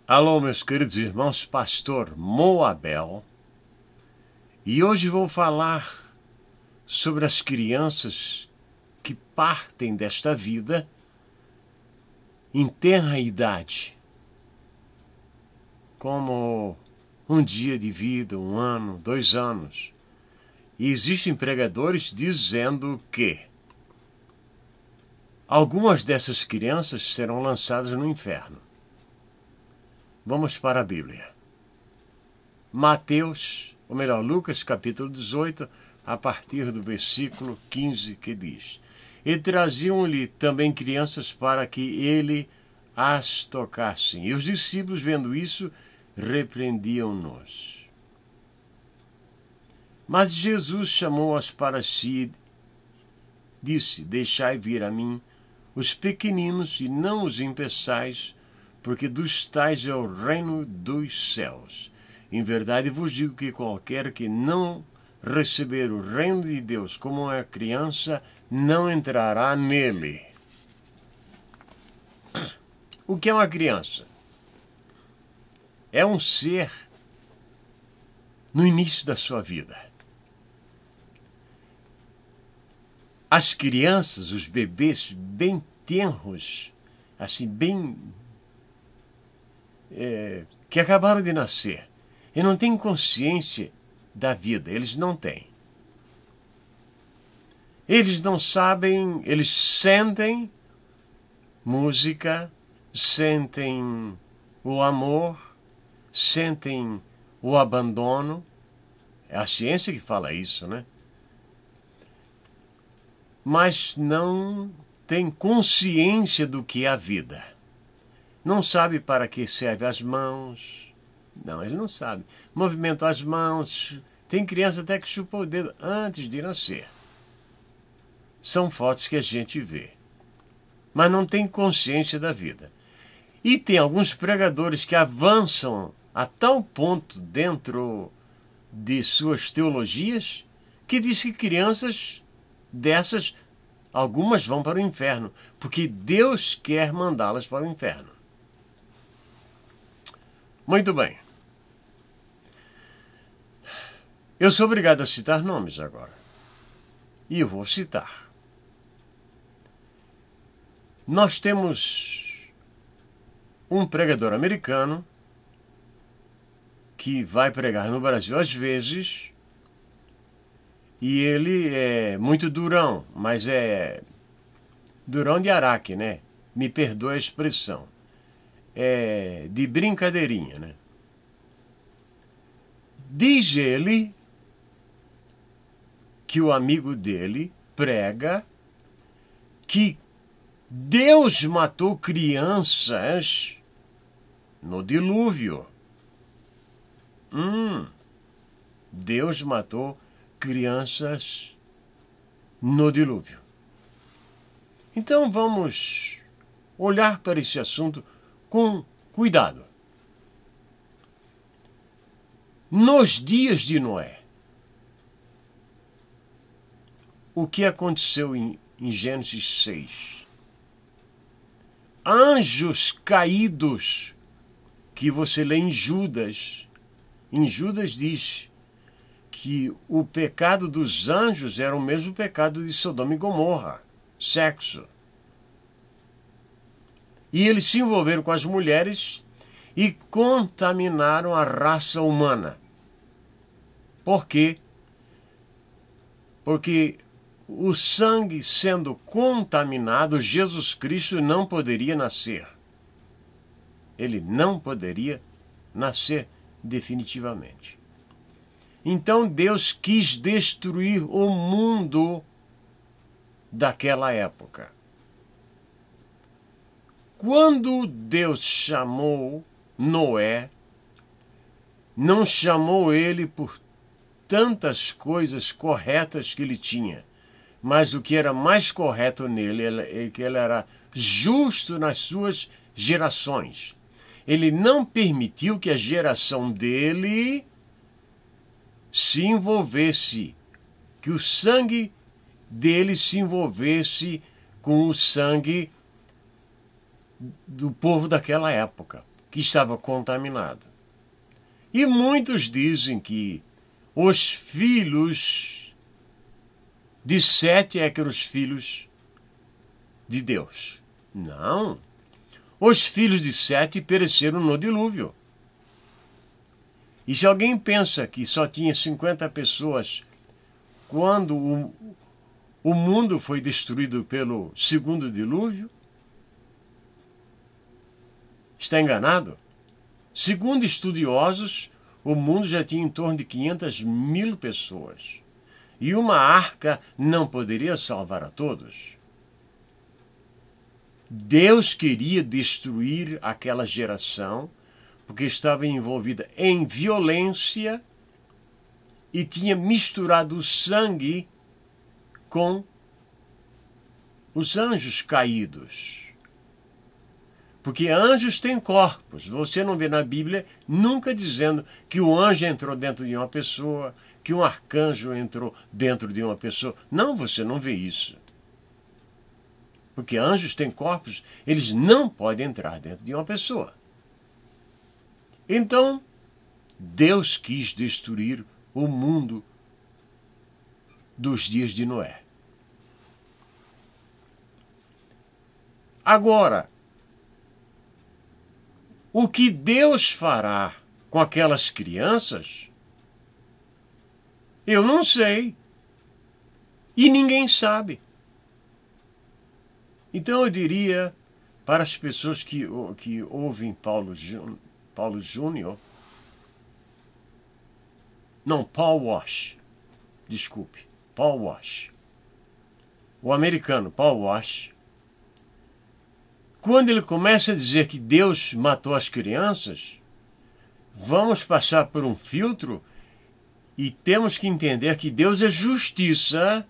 Alô, meus queridos irmãos, pastor Moabel, e hoje vou falar sobre as crianças que partem desta vida em tenra idade, como um dia de vida, 1 ano, 2 anos. E existem pregadores dizendo que algumas dessas crianças serão lançadas no inferno. Vamos para a Bíblia. Lucas capítulo 18, a partir do versículo 15, que diz: E traziam-lhe também crianças para que ele as tocassem. E os discípulos, vendo isso, repreendiam-nos. Mas Jesus chamou-as para si e disse: Deixai vir a mim os pequeninos e não os impeçais, porque dos tais é o reino dos céus. Em verdade vos digo que qualquer que não receber o reino de Deus como uma criança, não entrará nele. O que é uma criança? É um ser no início da sua vida. As crianças, os bebês bem tenros, assim, bem que acabaram de nascer, e não têm consciência da vida, eles não têm. Eles não sabem, eles sentem música, sentem o amor, sentem o abandono. É a ciência que fala isso, né? Mas não tem consciência do que é a vida. Não sabe para que servem as mãos. Não, ele não sabe. Movimenta as mãos. Tem criança até que chupa o dedo antes de nascer. São fotos que a gente vê. Mas não tem consciência da vida. E tem alguns pregadores que avançam a tal ponto dentro de suas teologias que diz que crianças dessas, algumas vão para o inferno, porque Deus quer mandá-las para o inferno. Muito bem. Eu sou obrigado a citar nomes agora. E eu vou citar. Nós temos um pregador americano que vai pregar no Brasil às vezes, e ele é muito durão, mas é durão de araque, né? Me perdoe a expressão. É de brincadeirinha, né? Diz ele que o amigo dele prega que Deus matou crianças no dilúvio. Deus matou crianças no dilúvio. Então vamos olhar para esse assunto com cuidado. Nos dias de Noé, o que aconteceu em Gênesis 6? Anjos caídos, que você lê em Judas. Em Judas diz que o pecado dos anjos era o mesmo pecado de Sodoma e Gomorra, sexo. E eles se envolveram com as mulheres e contaminaram a raça humana. Por quê? Porque o sangue sendo contaminado, Jesus Cristo não poderia nascer. Ele não poderia nascer definitivamente. Então Deus quis destruir o mundo daquela época. Quando Deus chamou Noé, não chamou ele por tantas coisas corretas que ele tinha, mas o que era mais correto nele é que ele era justo nas suas gerações. Ele não permitiu que a geração dele se envolvesse, que o sangue dele se envolvesse com o sangue do povo daquela época, que estava contaminado. E muitos dizem que os filhos de Sete é que eram os filhos de Deus. Não. Os filhos de Sete pereceram no dilúvio. E se alguém pensa que só tinha 50 pessoas quando o mundo foi destruído pelo segundo dilúvio, está enganado. Segundo estudiosos, o mundo já tinha em torno de 500.000 pessoas. E uma arca não poderia salvar a todos. Deus queria destruir aquela geração porque estava envolvida em violência e tinha misturado o sangue com os anjos caídos. Porque anjos têm corpos. Você não vê na Bíblia nunca dizendo que o anjo entrou dentro de uma pessoa, que um arcanjo entrou dentro de uma pessoa. Não, você não vê isso. Porque anjos têm corpos, eles não podem entrar dentro de uma pessoa. Então, Deus quis destruir o mundo dos dias de Noé. Agora, o que Deus fará com aquelas crianças, eu não sei. E ninguém sabe. Então eu diria para as pessoas que ouvem Paul Júnior, não, Paul Wash, desculpe, Paul Wash, o americano Paul Wash, quando ele começa a dizer que Deus matou as crianças, vamos passar por um filtro e temos que entender que Deus é justiça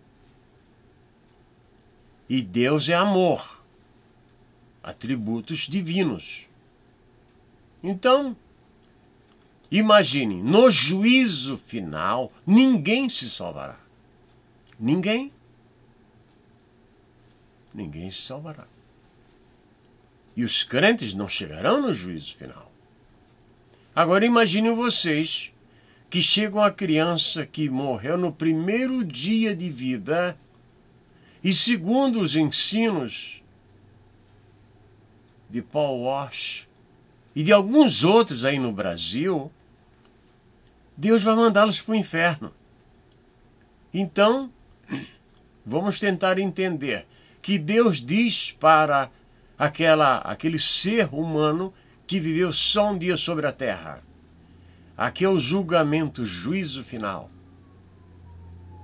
e Deus é amor, atributos divinos. Então, imagine, no juízo final, ninguém se salvará. Ninguém. Ninguém se salvará. E os crentes não chegarão no juízo final. Agora imaginem vocês que chega uma criança que morreu no primeiro dia de vida e, segundo os ensinos de Paul Wash e de alguns outros aí no Brasil, Deus vai mandá-los para o inferno. Então, vamos tentar entender que Deus diz para aquele ser humano que viveu só um dia sobre a terra: aqui é o julgamento, o juízo final.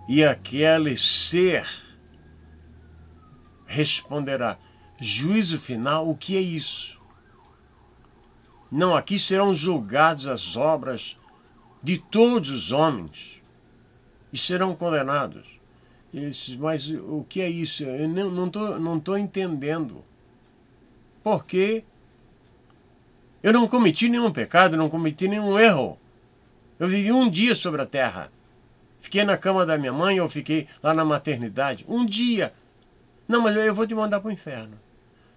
E aquele ser responderá: juízo final, o que é isso? Não, aqui serão julgadas as obras de todos os homens e serão condenados. Mas o que é isso? Eu não estou entendendo. Porque eu não cometi nenhum pecado, não cometi nenhum erro. Eu vivi um dia sobre a terra. Fiquei na cama da minha mãe ou fiquei lá na maternidade. Um dia. Não, mas eu vou te mandar para o inferno.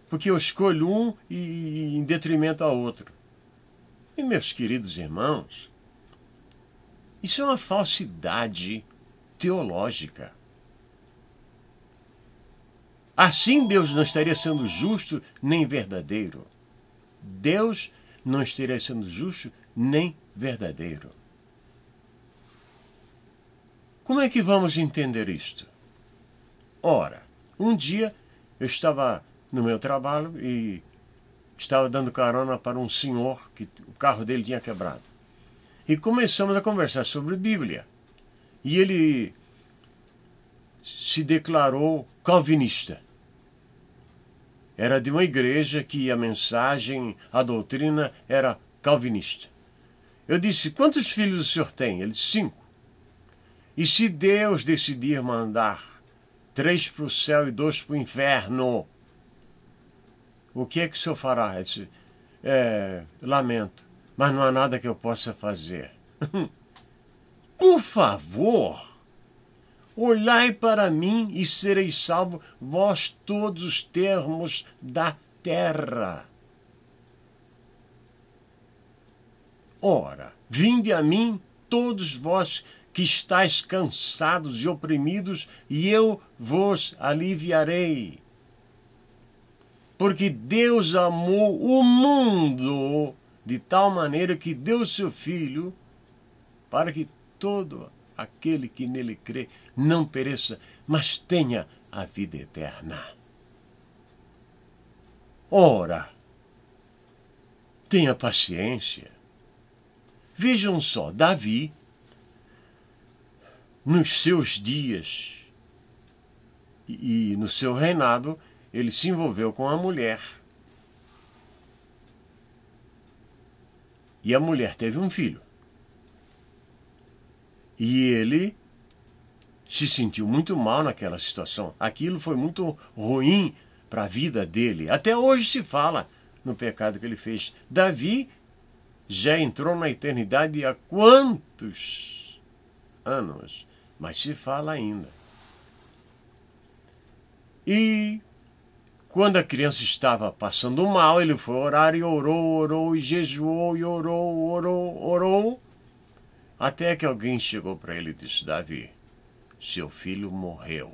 Porque eu escolho um e em detrimento ao outro. E, meus queridos irmãos, isso é uma falsidade teológica. Assim Deus não estaria sendo justo nem verdadeiro. Deus não estaria sendo justo nem verdadeiro. Como é que vamos entender isto? Ora, um dia eu estava no meu trabalho e estava dando carona para um senhor que o carro dele tinha quebrado. E começamos a conversar sobre Bíblia. E ele se declarou calvinista. Era de uma igreja que a mensagem, a doutrina era calvinista. Eu disse: quantos filhos o senhor tem? Ele disse: 5. E se Deus decidir mandar 3 para o céu e 2 para o inferno, o que é que o senhor fará? Ele disse: lamento, mas não há nada que eu possa fazer. Por favor, olhai para mim e sereis salvos, vós todos os termos da terra. Ora, vinde a mim, todos vós que estáis cansados e oprimidos, e eu vos aliviarei. Porque Deus amou o mundo de tal maneira que deu seu Filho, para que todo aquele que nele crê não pereça, mas tenha a vida eterna. Ora, tenha paciência. Vejam só, Davi, nos seus dias e no seu reinado, ele se envolveu com a mulher. E a mulher teve um filho. E ele se sentiu muito mal naquela situação. Aquilo foi muito ruim para a vida dele. Até hoje se fala no pecado que ele fez. Davi já entrou na eternidade há quantos anos? Mas se fala ainda. E quando a criança estava passando mal, ele foi orar e orou, e jejuou, e orou, até que alguém chegou para ele e disse: Davi, seu filho morreu.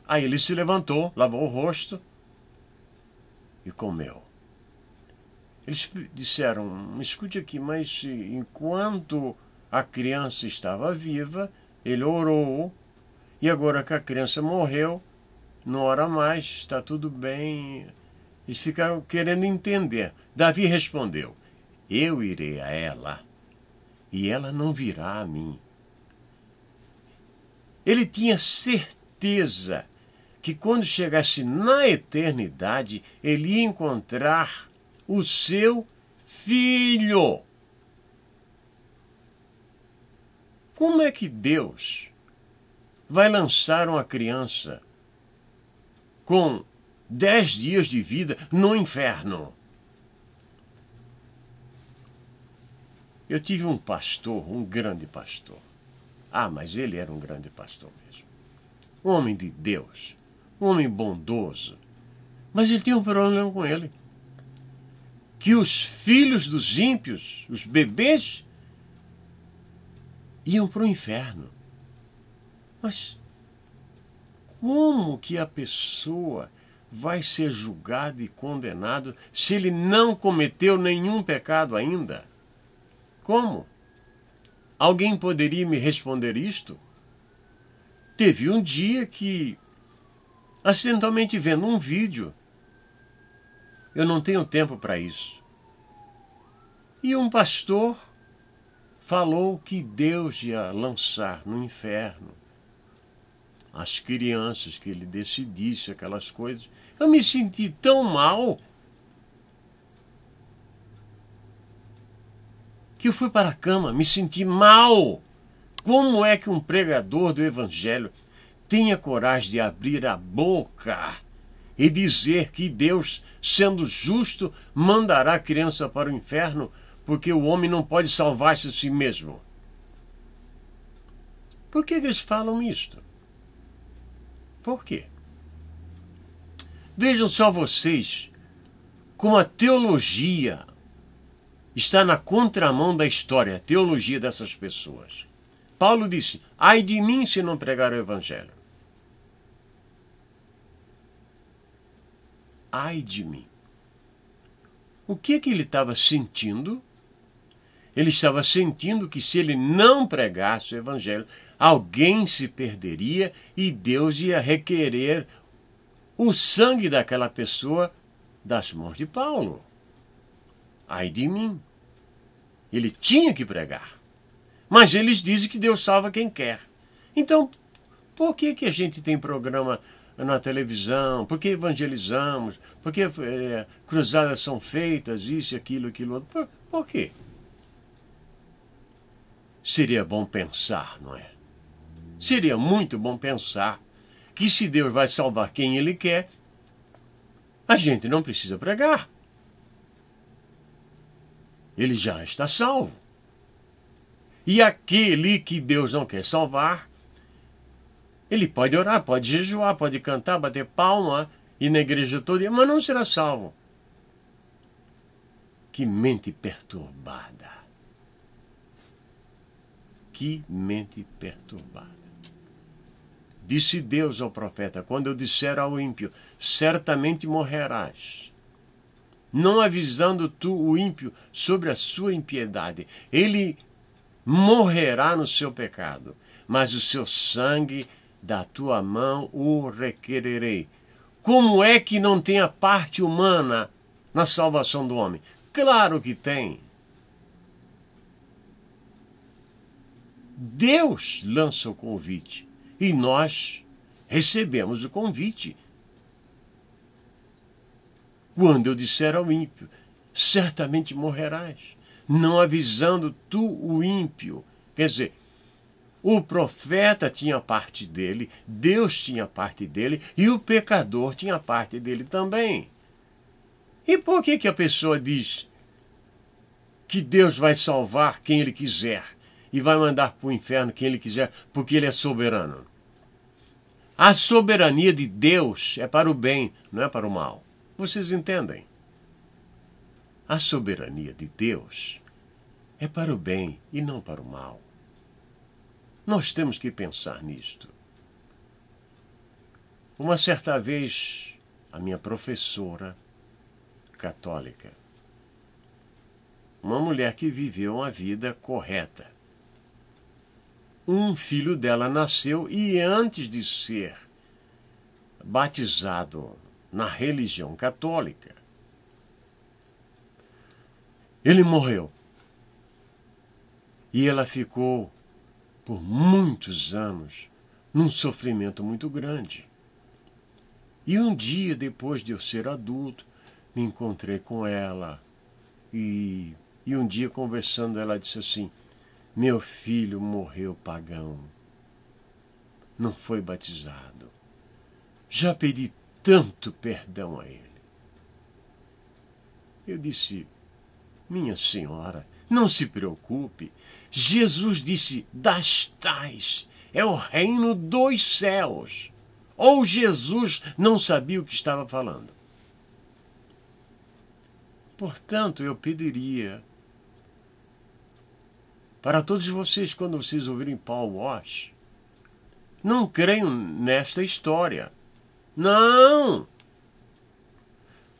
Aí ele se levantou, lavou o rosto e comeu. Eles disseram: escute aqui, mas enquanto a criança estava viva, ele orou, e agora que a criança morreu, não ora mais, está tudo bem. Eles ficaram querendo entender. Davi respondeu: eu irei a ela, e ela não virá a mim. Ele tinha certeza que quando chegasse na eternidade, ele ia encontrar o seu filho. Como é que Deus vai lançar uma criança com 10 dias de vida no inferno? Eu tive um pastor, um grande pastor. Mas ele era um grande pastor mesmo. Um homem de Deus, um homem bondoso. Mas ele tinha um problema com ele. Que os filhos dos ímpios, os bebês, iam para o inferno. Mas como que a pessoa vai ser julgada e condenada se ele não cometeu nenhum pecado ainda? Como? Alguém poderia me responder isto? Teve um dia que, acidentalmente vendo um vídeo, eu não tenho tempo para isso, e um pastor falou que Deus ia lançar no inferno as crianças, que ele decidisse aquelas coisas. Eu me senti tão mal que eu fui para a cama, me senti mal. Como é que um pregador do Evangelho tenha coragem de abrir a boca e dizer que Deus, sendo justo, mandará a criança para o inferno porque o homem não pode salvar-se a si mesmo? Por que eles falam isto? Por quê? Vejam só vocês como a teologia está na contramão da história, a teologia dessas pessoas. Paulo disse: ai de mim se não pregar o Evangelho. Ai de mim. O que ele estava sentindo? Ele estava sentindo que se ele não pregasse o Evangelho, alguém se perderia e Deus ia requerer o sangue daquela pessoa das mãos de Paulo. Ai de mim. Ele tinha que pregar. Mas eles dizem que Deus salva quem quer. Então, por que a gente tem programa na televisão? Por que evangelizamos? Por que cruzadas são feitas? Isso, aquilo outro. Por quê? Seria bom pensar, não é? Seria muito bom pensar que se Deus vai salvar quem Ele quer, a gente não precisa pregar. Ele já está salvo. E aquele que Deus não quer salvar, ele pode orar, pode jejuar, pode cantar, bater palma, ir na igreja todo dia, mas não será salvo. Que mente perturbada. Que mente perturbada. Disse Deus ao profeta: quando eu disser ao ímpio, certamente morrerás, não avisando tu o ímpio sobre a sua impiedade, ele morrerá no seu pecado, mas o seu sangue da tua mão o requererei. Como é que não tem a parte humana na salvação do homem? Claro que tem. Deus lança o convite e nós recebemos o convite. Quando eu disser ao ímpio, certamente morrerás, não avisando tu o ímpio. Quer dizer, o profeta tinha parte dele, Deus tinha parte dele e o pecador tinha parte dele também. E por que a pessoa diz que Deus vai salvar quem ele quiser e vai mandar para o inferno quem ele quiser, porque ele é soberano? A soberania de Deus é para o bem, não é para o mal. Vocês entendem? A soberania de Deus é para o bem e não para o mal. Nós temos que pensar nisto. Uma certa vez, a minha professora católica, uma mulher que viveu uma vida correta, um filho dela nasceu e antes de ser batizado na religião católica, ele morreu. E ela ficou por muitos anos num sofrimento muito grande. E um dia, depois de eu ser adulto, me encontrei com ela e um dia conversando ela disse assim: meu filho morreu pagão, não foi batizado. Já pedi tanto perdão a ele. Eu disse: minha senhora, não se preocupe. Jesus disse: das tais é o reino dos céus. Ou Jesus não sabia o que estava falando. Portanto, eu pediria para todos vocês, quando vocês ouvirem Paul Walsh, não creiam nesta história. Não!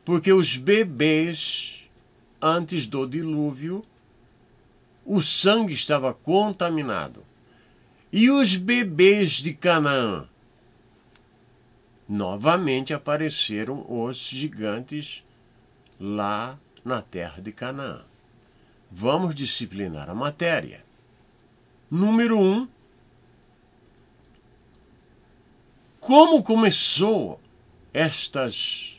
Porque os bebês, antes do dilúvio, o sangue estava contaminado. E os bebês de Canaã, novamente apareceram os gigantes lá na terra de Canaã. Vamos disciplinar a matéria. Número 1. Como começou estas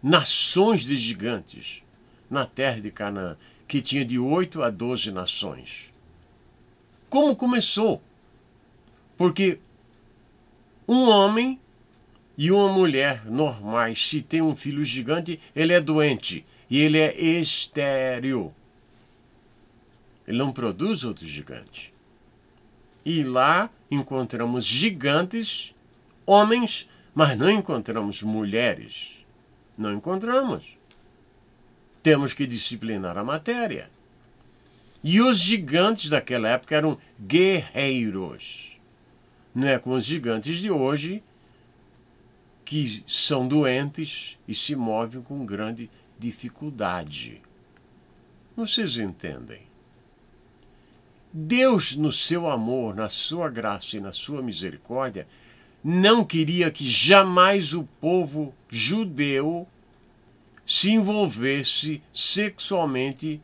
nações de gigantes na terra de Canaã, que tinha de 8 a 12 nações? Como começou? Porque um homem e uma mulher normais, se tem um filho gigante, ele é doente e ele é estéril. Ele não produz outro gigante. E lá encontramos gigantes, homens, mas não encontramos mulheres. Não encontramos. Temos que disciplinar a matéria. E os gigantes daquela época eram guerreiros. Não é como os gigantes de hoje, que são doentes e se movem com grande dificuldade. Vocês entendem? Deus, no seu amor, na sua graça e na sua misericórdia, não queria que jamais o povo judeu se envolvesse sexualmente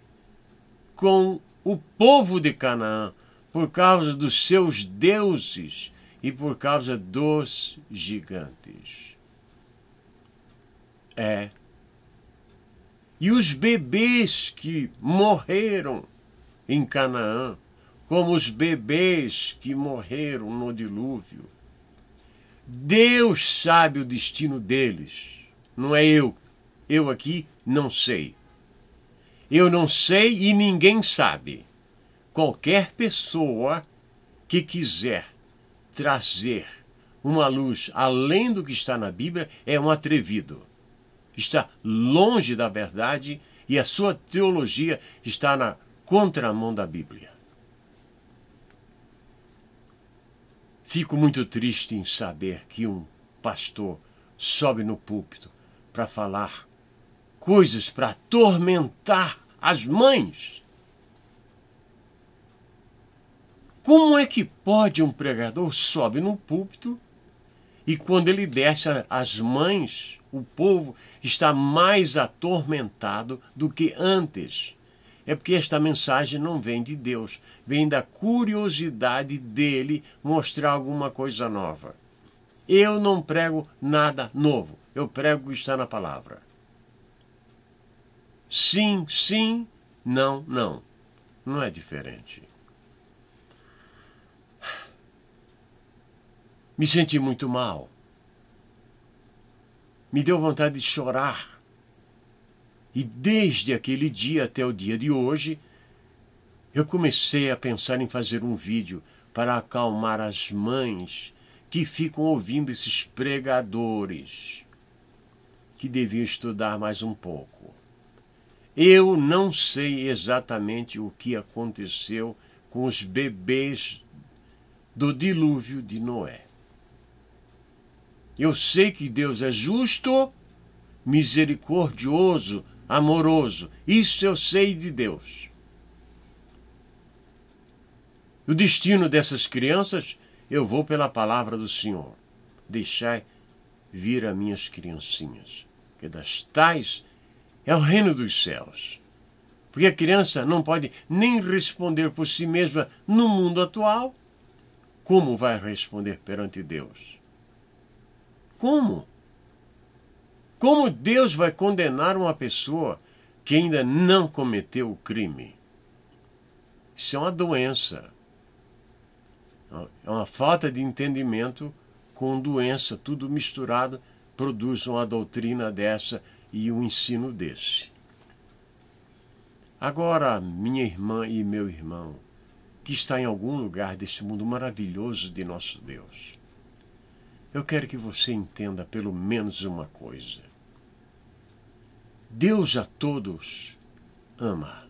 com o povo de Canaã, por causa dos seus deuses e por causa dos gigantes. E os bebês que morreram em Canaã, como os bebês que morreram no dilúvio, Deus sabe o destino deles, não é eu. Eu aqui não sei. Eu não sei e ninguém sabe. Qualquer pessoa que quiser trazer uma luz além do que está na Bíblia é um atrevido. Está longe da verdade e a sua teologia está na contramão da Bíblia. Fico muito triste em saber que um pastor sobe no púlpito para falar coisas para atormentar as mães. Como é que pode um pregador sobe no púlpito e quando ele desce as mães, o povo está mais atormentado do que antes? É porque esta mensagem não vem de Deus, vem da curiosidade dele mostrar alguma coisa nova. Eu não prego nada novo, eu prego o que está na palavra. Sim, sim, não, não. Não é diferente. Me senti muito mal. Me deu vontade de chorar. E desde aquele dia até o dia de hoje, eu comecei a pensar em fazer um vídeo para acalmar as mães que ficam ouvindo esses pregadores, que deviam estudar mais um pouco. Eu não sei exatamente o que aconteceu com os bebês do dilúvio de Noé. Eu sei que Deus é justo, misericordioso, amoroso. Isso eu sei de Deus. O destino dessas crianças, eu vou pela palavra do Senhor. Deixai vir as minhas criancinhas, que das tais é o reino dos céus. Porque a criança não pode nem responder por si mesma no mundo atual. Como vai responder perante Deus? Como? Como Deus vai condenar uma pessoa que ainda não cometeu o crime? Isso é uma doença. É uma falta de entendimento com doença, tudo misturado, produz uma doutrina dessa e um ensino desse. Agora, minha irmã e meu irmão, que está em algum lugar deste mundo maravilhoso de nosso Deus, eu quero que você entenda pelo menos uma coisa. Deus a todos ama.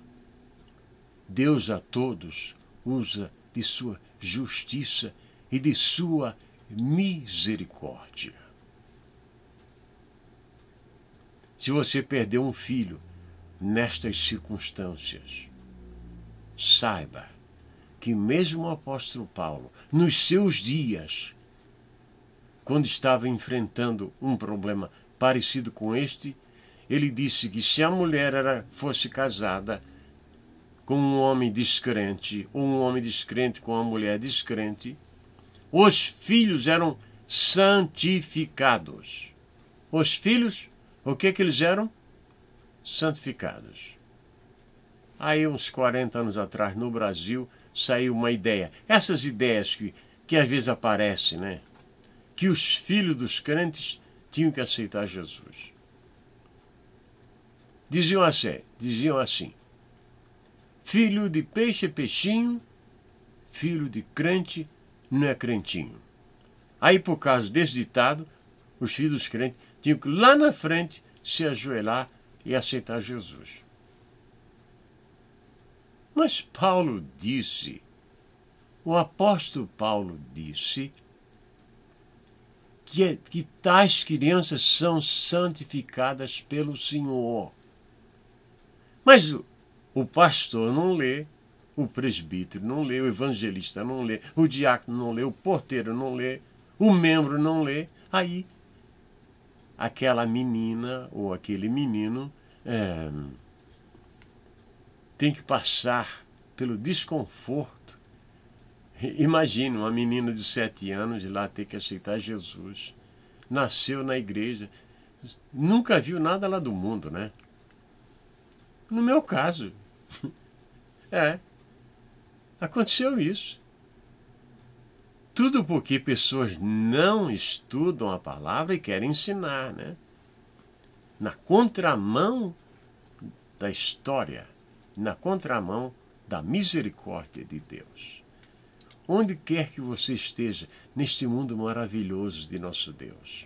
Deus a todos usa de sua justiça e de sua misericórdia. Se você perdeu um filho nestas circunstâncias, saiba que mesmo o apóstolo Paulo, nos seus dias, quando estava enfrentando um problema parecido com este, ele disse que se a mulher fosse casada com um homem descrente, ou um homem descrente com uma mulher descrente, os filhos eram santificados. Os filhos, o que eles eram? Santificados. Aí, uns 40 anos atrás, no Brasil, saiu uma ideia. Essas ideias que às vezes aparecem, né? Que os filhos dos crentes tinham que aceitar Jesus. Diziam assim, filho de peixe é peixinho, filho de crente não é crentinho. Aí, por causa desse ditado, os filhos dos crentes tinham que lá na frente se ajoelhar e aceitar Jesus. Mas Paulo disse, o apóstolo Paulo disse, que tais crianças são santificadas pelo Senhor. Mas o pastor não lê, o presbítero não lê, o evangelista não lê, o diácono não lê, o porteiro não lê, o membro não lê. Aí, aquela menina ou aquele menino tem que passar pelo desconforto. Imagina uma menina de 7 anos de lá ter que aceitar Jesus. Nasceu na igreja. Nunca viu nada lá do mundo, né? No meu caso. Aconteceu isso. Tudo porque pessoas não estudam a palavra e querem ensinar, né? Na contramão da história, na contramão da misericórdia de Deus. Onde quer que você esteja neste mundo maravilhoso de nosso Deus,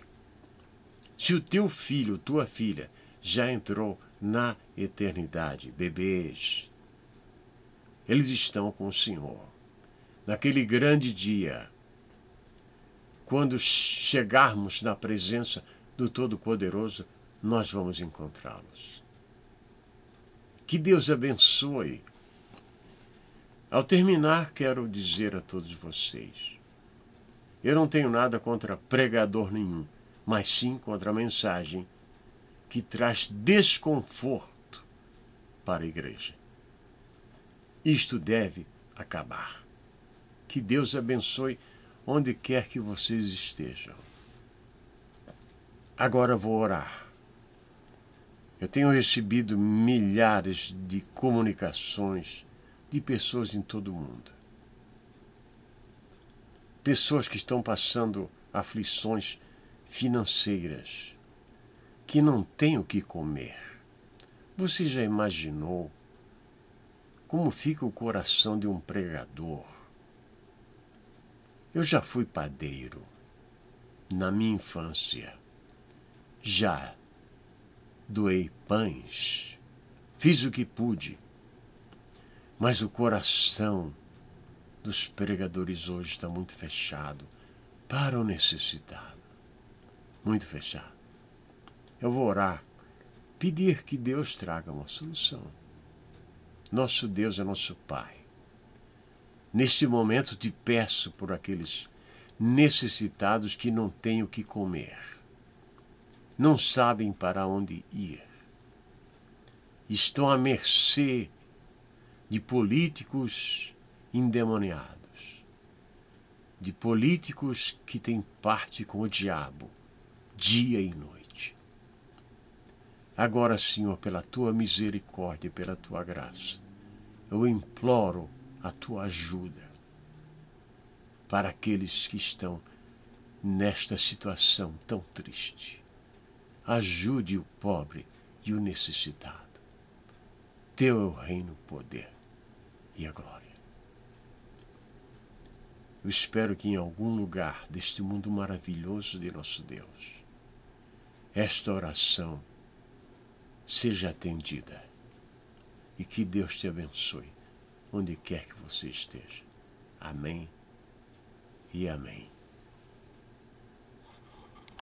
se o teu filho, tua filha, já entrou na eternidade. Bebês, eles estão com o Senhor. Naquele grande dia, quando chegarmos na presença do Todo-Poderoso, nós vamos encontrá-los. Que Deus abençoe. Ao terminar, quero dizer a todos vocês, eu não tenho nada contra pregador nenhum, mas sim contra a mensagem que traz desconforto para a igreja. Isto deve acabar. Que Deus abençoe onde quer que vocês estejam. Agora vou orar. Eu tenho recebido milhares de comunicações de pessoas em todo o mundo. Pessoas que estão passando aflições financeiras, que não têm o que comer. Você já imaginou como fica o coração de um pregador? Eu já fui padeiro na minha infância. Já doei pães, fiz o que pude, mas o coração dos pregadores hoje está muito fechado para o necessitado. Muito fechado. Eu vou orar, pedir que Deus traga uma solução. Nosso Deus é nosso Pai. Neste momento te peço por aqueles necessitados que não têm o que comer, não sabem para onde ir, estão à mercê de políticos endemoniados, de políticos que têm parte com o diabo, dia e noite. Agora, Senhor, pela tua misericórdia e pela tua graça, eu imploro a tua ajuda para aqueles que estão nesta situação tão triste. Ajude o pobre e o necessitado. Teu é o reino, o poder e a glória. Eu espero que em algum lugar deste mundo maravilhoso de nosso Deus, esta oração seja atendida e que Deus te abençoe onde quer que você esteja. Amém e amém.